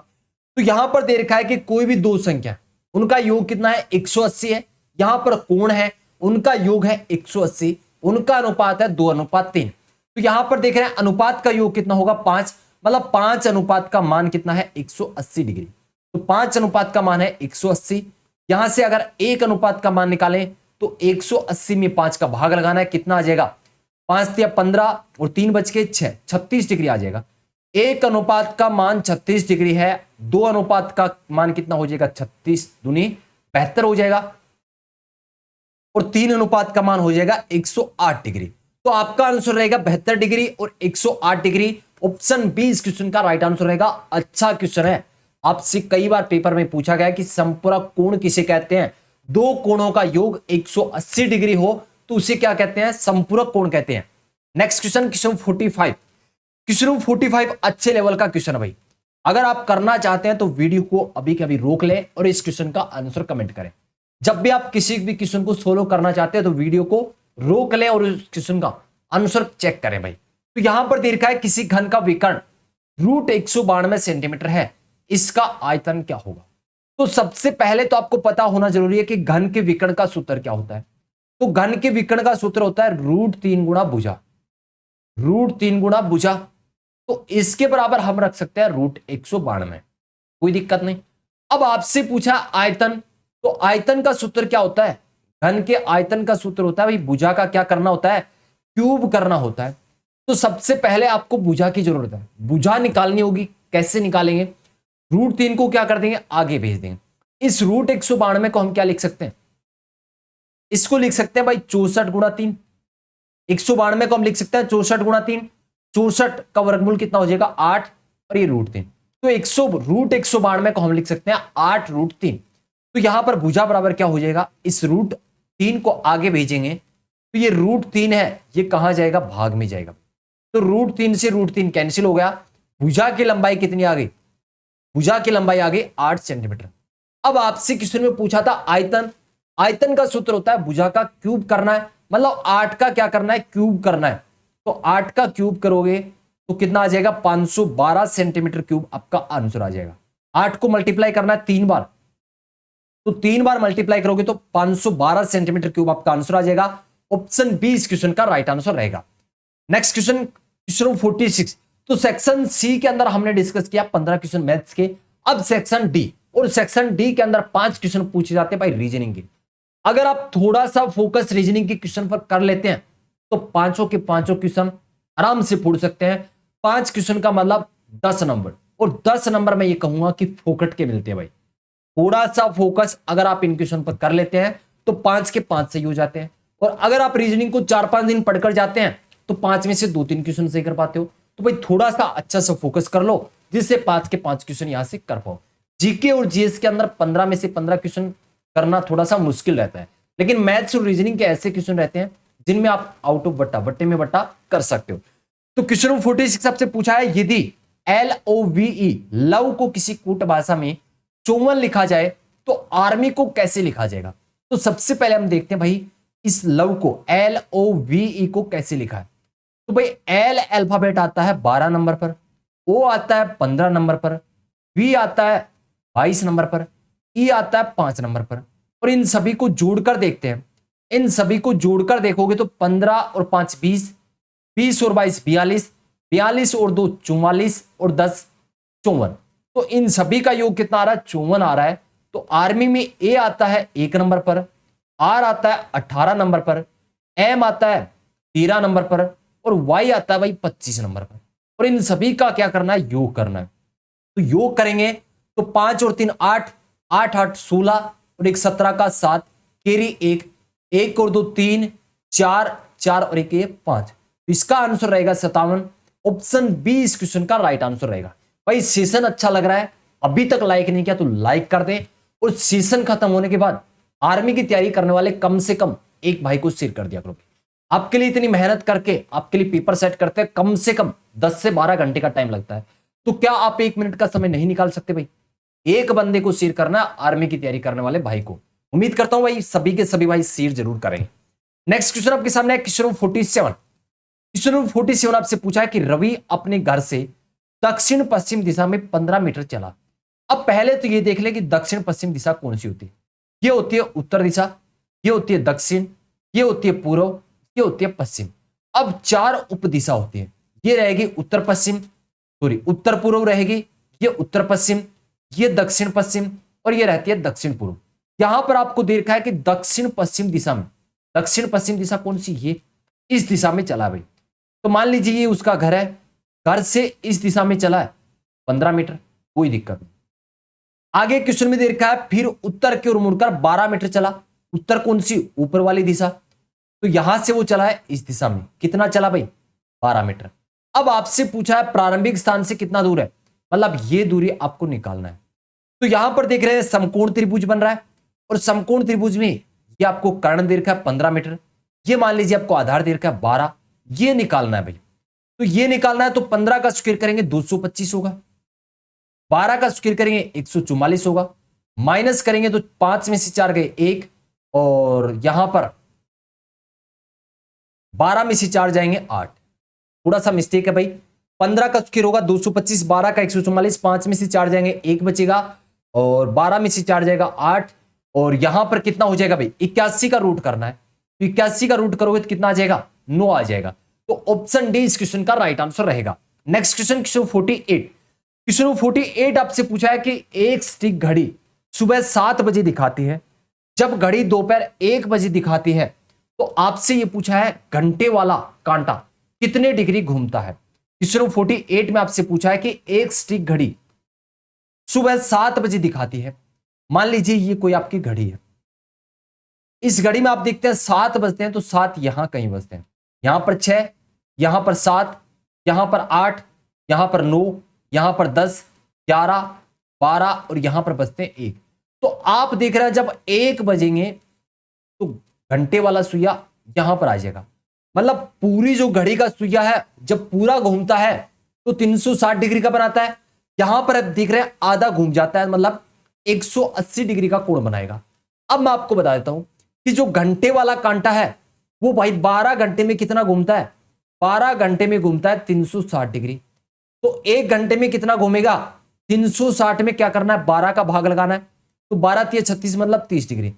तो यहां पर दे रखा है कि कोई भी दो संख्या, उनका योग कितना है, 180 है। यहां पर कोण है, उनका योग है 180, उनका अनुपात है 2:3। तो यहां पर देख रहे हैं अनुपात का योग कितना होगा, 5, मतलब 5 अनुपात का मान कितना है, 180 डिग्री। तो 5 अनुपात का मान है 180। यहां से अगर 1 अनुपात का मान निकालें तो 180 में 5 का भाग लगाना है, कितना आ जाएगा, 5 या 15 और 3 बच के 6, 36 डिग्री आ जाएगा। 1 अनुपात का मान 36 डिग्री है, 2 अनुपात का मान कितना हो जाएगा, 36 दूनी 72 हो जाएगा, और 3 अनुपात का मान हो जाएगा 108 डिग्री। तो आपका आंसर रहेगा 72 डिग्री और 108 डिग्री। ऑप्शन बी इस क्वेश्चन का राइट आंसर रहेगा। अच्छा क्वेश्चन है, आपसे कई बार पेपर में पूछा गया कि संपूरक कोण किसे कहते हैं। दो कोणों का योग 180 डिग्री हो तो उसे क्या कहते हैं, संपूरक कोण कहते हैं। Next question, question 45। क्वेश्चन 45 अच्छे लेवल का क्वेश्चन है भाई। अगर आप करना चाहते हैं तो वीडियो को अभी के अभी रोक लें और इस क्वेश्चन का आंसर कमेंट करें। जब भी आप किसी भी क्वेश्चन को सोल्व करना चाहते हैं तो वीडियो को रोक लें और इस क्वेश्चन का आंसर चेक करें भाई। तो यहां पर दे रखा है किसी घन का विकर्ण √192 सेंटीमीटर है, इसका आयतन क्या होगा। तो सबसे पहले तो आपको पता होना जरूरी है कि घन के विकर्ण का सूत्र क्या होता है। तो घन के विकर्ण का सूत्र होता है √3 गुणा भुजा, √3 गुणा भुजा। तो इसके बराबर हम रख सकते हैं √192, कोई दिक्कत नहीं। अब आपसे पूछा आयतन, तो आयतन का सूत्र क्या होता है, घन के आयतन का सूत्र होता है भाई भुजा का क्या करना होता है, क्यूब करना होता है। तो सबसे पहले आपको भुजा की जरूरत है, भुजा निकालनी होगी। कैसे निकालेंगे, √3 को क्या कर देंगे, आगे भेज देंगे। इस रूट 192 को हम क्या लिख सकते हैं, इसको लिख सकते हैं भाई 64 गुणा 3। 192 को हम लिख सकते हैं 64 गुणा 3। 64 का वर्गमूल कितना हो जाएगा 8 और ये रूट 3। तो रूट 192 को हम लिख सकते हैं 8 रूट 3। तो यहां पर भुजा बराबर क्या हो जाएगा, इस रूट 3 को आगे भेजेंगे तो ये रूट 3 है, ये कहां जाएगा, भाग में जाएगा। तो रूट 3 से रूट 3 कैंसिल हो गया। भुजा की लंबाई कितनी आ गई, भुजा की लंबाई आ गई 8 सेंटीमीटर। अब आपसे क्वेश्चन में पूछा था आयतन, आयतन का सूत्र होता है भुजा का क्यूब करना है, मतलब 8 का क्या करना है, क्यूब करना है। तो 8 का क्यूब करोगे तो कितना आ जाएगा, 512 सेंटीमीटर क्यूब आपका आंसर आ जाएगा। 8 को मल्टीप्लाई करना है 3 बार, तो 3 बार मल्टीप्लाई करोगे तो 512 सेंटीमीटर क्यूब आपका आंसर आ जाएगा। ऑप्शन बी इस क्वेश्चन का राइट आंसर रहेगा। Next question, question 46। तो सेक्शन सी के अंदर हमने डिस्कस किया 15 क्वेश्चन मैथ्स के। अब सेक्शन डी, और सेक्शन डी के अंदर 5 क्वेश्चन पूछे जाते हैं भाई रीजनिंग के। अगर आप थोड़ा सा फोकस रीजनिंग के क्वेश्चन पर कर लेते हैं तो पांचों के पांचों क्वेश्चन आराम से पूछ सकते हैं। 5 क्वेश्चन का मतलब 10 नंबर, और 10 नंबर मैं ये कहूंगा कि फोकट के मिलते हैं भाई। थोड़ा सा फोकस अगर आप इन क्वेश्चन पर कर लेते हैं तो 5 के 5 सही हो जाते हैं। और अगर आप रीजनिंग को 4-5 दिन पढ़कर जाते हैं तो 5 में से 2-3 क्वेश्चन सही कर पाते हो। तो भाई थोड़ा सा अच्छा सा फोकस कर लो जिससे 5 के 5 क्वेश्चन यहां से कर पाओ। जीके और जीएस के अंदर 15 में से 15 क्वेश्चन करना थोड़ा सा मुश्किल रहता है, लेकिन मैथ्स और रीजनिंग के ऐसे क्वेश्चन रहते हैं जिनमें आप आउट ऑफ बट्टा, बट्टे में बट्टा कर सकते हो। तो क्वेश्चन 46 आपसे पूछा है, यदि LOVE लव को किसी कूट भाषा में 54 लिखा जाए तो आर्मी को कैसे लिखा जाएगा। तो सबसे पहले हम देखते हैं भाई इस लव को, LOVE को कैसे लिखा है। तो भाई L अल्फाबेट आता है 12 नंबर पर, O आता है 15 नंबर पर, V आता है 22 नंबर पर, E आता है 5 नंबर पर। और इन सभी को जोड़कर देखते हैं, इन सभी को जोड़कर देखोगे तो 15 और 5 20, 20 और 22 42, 42 और 2 44 और 10 54। तो इन सभी का योग कितना आ रहा है, 54 आ रहा है। तो आर्मी में A आता है 1 नंबर पर, R आता है 18 नंबर पर, M आता है 13 नंबर पर, और Y आता है भाई 25 नंबर पर। और इन सभी का क्या करना है, योग करना है। तो योग करेंगे तो 5 और 3 8, 8 8 16 और 1 17 का 7, केरी 1, 1 और 2 3, 4 4 और 1 5। तो इसका आंसर रहेगा 57। ऑप्शन बी इस क्वेश्चन का राइट आंसर रहेगा। भाई सेशन अच्छा लग रहा है, अभी तक लाइक नहीं किया तो लाइक कर दें, और सेशन खत्म होने के बाद आर्मी की तैयारी करने वाले कम से कम एक भाई को शेयर कर दिया करो। आपके लिए इतनी मेहनत करके आपके लिए पेपर सेट करते हैं, कम से कम 10 से 12 घंटे का टाइम लगता है। तो क्या आप 1 मिनट का समय नहीं निकाल सकते भाई? एक बंदे को शेयर करना आर्मी की तैयारी करने वाले भाई को। उम्मीद करता हूं भाई सभी के सभी भाई शेयर जरूर करेंगे। नेक्स्ट क्वेश्चन आपके सामने है क्वेश्चन 47। क्वेश्चन 47 आपसे पूछा है कि रवि अपने घर से दक्षिण पश्चिम दिशा में 15 मीटर चला। अब पहले तो ये देख ले कि दक्षिण पश्चिम दिशा कौन सी होती है। ये होती है उत्तर दिशा, ये होती है दक्षिण, ये होती है पूर्व, ये होती है पश्चिम। अब 4 उप दिशा होती है, ये रहेगी उत्तर पश्चिम, सॉरी उत्तर पूर्व रहेगी, ये उत्तर पश्चिम, ये दक्षिण पश्चिम, और ये रहती है दक्षिण पूर्व। यहां पर आपको दे रखा है कि दक्षिण पश्चिम दिशा में, दक्षिण पश्चिम दिशा कौन सी, ये इस दिशा में चला भाई। तो मान लीजिए ये उसका घर है, घर से इस दिशा में चला है 15 मीटर, कोई दिक्कत नहीं। आगे क्वेश्चन में दे रखा है फिर उत्तर की ओर मुड़कर 12 मीटर चला। उत्तर कौन सी, ऊपर वाली दिशा। तो यहां से वो चला है इस दिशा में, कितना चला भाई, 12 मीटर। अब आपसे पूछा है प्रारंभिक स्थान से कितना दूर है, मतलब ये दूरी आपको निकालना है। तो यहां पर देख रहे हैं समकोण त्रिभुज बन रहा है, और समकोण त्रिभुज में ये आपको कर्ण दे रखा है 15 मीटर, ये मान लीजिए आपको आधार दे रखा है 12, ये निकालना है भाई। तो ये निकालना है तो 15 का स्क्वायर करेंगे 225 होगा, 12 का स्क्वायर करेंगे 144 होगा, माइनस करेंगे तो 5 में से 4 गए 1, और यहां पर 12 में से 4 जाएंगे 8। थोड़ा सा मिस्टेक है भाई, 15 का स्क्वायर होगा 225, 12 का 144, 5 में से 4 जाएंगे 1 बचेगा, और 12 में से 4 जाएगा 8, और यहां पर कितना हो जाएगा भाई, 81 का रूट करना है। तो 81 का रूट करोगे तो कितना आ जाएगा, 9 आ जाएगा। तो ऑप्शन डी इस क्वेश्चन का राइट आंसर रहेगा। Next question, question 48। क्वेश्चन 48 आपसे पूछा है कि एक स्टिक घड़ी सुबह 7 बजे दिखाती है, जब घड़ी दोपहर 1 बजे दिखाती है तो आपसे यह पूछा है घंटे वाला कांटा कितने डिग्री घूमता है। क्वेश्चन 48 में आपसे पूछा है कि एक स्टिक घड़ी सुबह 7 बजे दिखाती है, मान लीजिए ये कोई आपकी घड़ी है, इस घड़ी में आप देखते हैं 7 बजते हैं, तो 7 यहां कहीं बजते हैं, यहां पर 6, यहां पर 7, यहां पर 8, यहां पर 9, यहां पर 10, 11, 12 और यहां पर बजते हैं 1। तो आप देख रहे हैं जब 1 बजेंगे तो घंटे वाला सुइया यहां पर आ जाएगा। मतलब पूरी जो घड़ी का सुइया है जब पूरा घूमता है तो 360 डिग्री का बनाता है। यहां पर आप देख रहे हैं आधा घूम जाता है, मतलब 180 डिग्री का कोण बनाएगा। अब मैं आपको बता देता हूं कि जो घंटे वाला कांटा है वो भाई 12 घंटे में कितना घूमता है, 12 घंटे में घूमता है 360 डिग्री। तो 1 घंटे में कितना घूमेगा, 360 में क्या करना है, 12 का भाग लगाना है, तो 12 तिया 36 मतलब 30 डिग्री।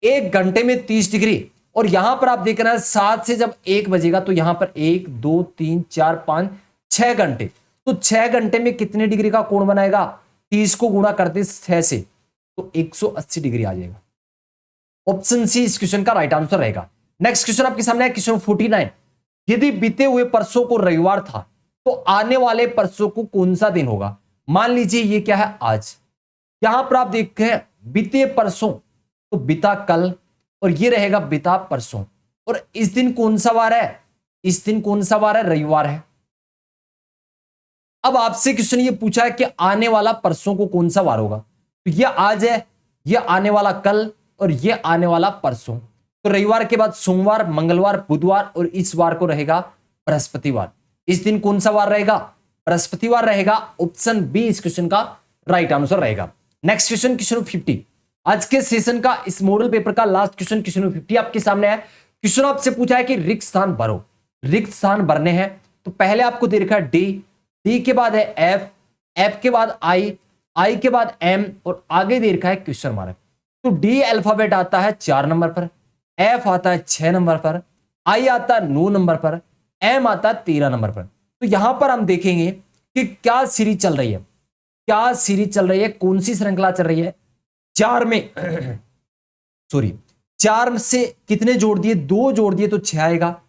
1 घंटे में 30 डिग्री। और यहां पर आप देख रहे हैं 7 से जब 1 बजेगा तो यहां पर 1 2 3 4 5 6 घंटे, तो 6 घंटे में कितने डिग्री का कोण बनाएगा, 30 को गुणा करते 6 से तो 180 डिग्री आ जाएगा। ऑप्शन सी इस क्वेश्चन का राइट आंसर रहेगा। नेक्स्ट क्वेश्चन आपके सामने है, क्वेश्चन 49। यदि बीते हुए परसों को रविवार था तो आने वाले परसों को कौन सा दिन होगा। मान लीजिए ये क्या है, आज। यहां पर आप देखते हैं बीते परसों तो बीता कल, और ये रहेगा बीता परसों। और इस दिन कौन सा वार है, इस दिन कौन सा वार है, रविवार है। अब आपसे क्वेश्चन ये पूछा है कि आने वाला परसों को कौन सा वार होगा, तो ये आज है, ये आने वाला कल और ये आने वाला परसों। तो रविवार के बाद सोमवार, मंगलवार, बुधवार और इस वार को रहेगा बृहस्पतिवार। इस दिन कौन सा वार रहेगा, बृहस्पतिवार रहेगा। ऑप्शन बी इस क्वेश्चन का राइट आंसर रहेगा। Next question, question 50। आज के सेशन का इस मॉडल पेपर का लास्ट क्वेश्चन, क्वेश्चन 50 आपके सामने है। क्वेश्चन आपसे पूछा है कि रिक्त स्थान भरो, रिक्त स्थान भरने हैं। तो पहले आपको दे रखा है डी, डी के बाद है एफ, एफ के बाद आई, आई के बाद एम और आगे दे रखा है क्वेश्चन मार्क। तो डी अल्फाबेट आता है 4 नंबर पर, एफ आता है 6 नंबर पर, आई आता है 9 नंबर पर, एम आता है 13 नंबर पर। तो यहां पर हम देखेंगे कि क्या सीरीज चल रही है, क्या सीरीज चल रही है, कौन सी श्रृंखला चल रही है। 4 में सॉरी 4 से कितने जोड़ दिए, 2 जोड़ दिए तो 6 आएगा।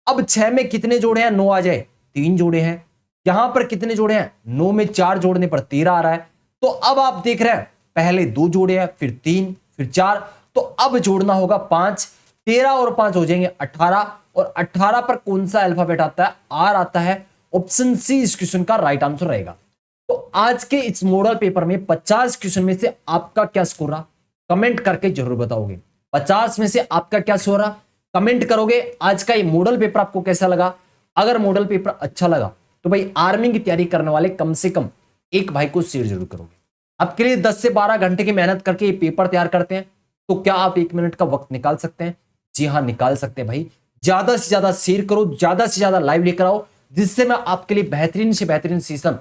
अब 6 में कितने जोड़े हैं, 9 आ जाए, 3 जोड़े हैं। यहां पर कितने जोड़े हैं, 9 में 4 जोड़ने पर 13 आ रहा है। तो अब आप देख रहे हैं पहले 2 जोड़े हैं, फिर 3, फिर 4, तो अब जोड़ना होगा 5। 13 और 5 हो जाएंगे 18, और 18 पर कौन सा अल्फाबेट आता है, आर आता है। ऑप्शन सी इस क्वेश्चन का राइट आंसर रहेगा। तो आज के इस मॉडल पेपर में 50 क्वेश्चन में से आपका क्या स्कोर रहा, कमेंट करके जरूर बताओगे। 50 में से आपका क्या स्कोर रहा, कमेंट करोगे। आज का ये मॉडल पेपर आपको कैसा लगा। अगर मॉडल पेपर अच्छा लगा तो भाई आर्मी की तैयारी करने वाले कम से कम एक भाई को शेयर जरूर करोगे। आपके लिए 10 से 12 घंटे की मेहनत करके ये पेपर तैयार करते हैं, तो क्या आप 1 मिनट का वक्त निकाल सकते हैं। जी हाँ, निकाल सकते हैं भाई। ज्यादा से ज्यादा शेयर करो, ज्यादा से ज्यादा लाइव लेकर आओ, जिससे मैं आपके लिए बेहतरीन से बेहतरीन सेशन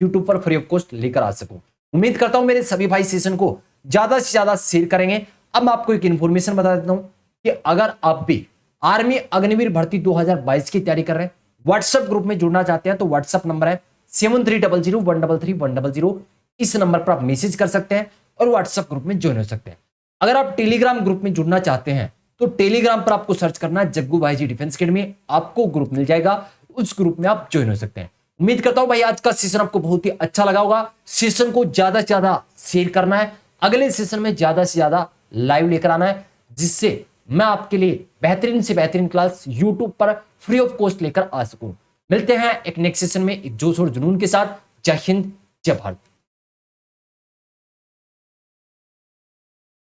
यूट्यूब पर फ्री ऑफ कॉस्ट लेकर आ सकूं। उम्मीद करता हूं मेरे सभी भाई सेशन को ज्यादा से ज्यादा शेयर करेंगे। अब मैं आपको एक इंफॉर्मेशन बता देता हूं कि अगर आप भी आर्मी अग्निवीर भर्ती 2022 की तैयारी कर रहे हैं, व्हाट्सएप ग्रुप में जुड़ना चाहते हैं, तो व्हाट्सएप नंबर है 7300133100। इस नंबर पर आप मैसेज कर सकते हैं और व्हाट्सएप ग्रुप में ज्वाइन हो सकते हैं। अगर आप टेलीग्राम ग्रुप में जुड़ना चाहते हैं तो टेलीग्राम पर आपको सर्च करना है जग्गू भाई जी डिफेंस अकेडमी, आपको ग्रुप मिल जाएगा, उस ग्रुप में आप ज्वाइन हो सकते हैं। उम्मीद करता हूं भाई आज का सेशन आपको बहुत ही अच्छा लगा होगा। सेशन को ज्यादा से ज्यादा शेयर करना है, अगले सेशन में ज्यादा से ज्यादा लाइव लेकर आना है, जिससे मैं आपके लिए बेहतरीन से बेहतरीन क्लास यूट्यूब पर फ्री ऑफ कॉस्ट लेकर आ सकूं। मिलते हैं एक नेक्स्ट सेशन में एक जोश और जुनून के साथ। जय हिंद, जय भारत।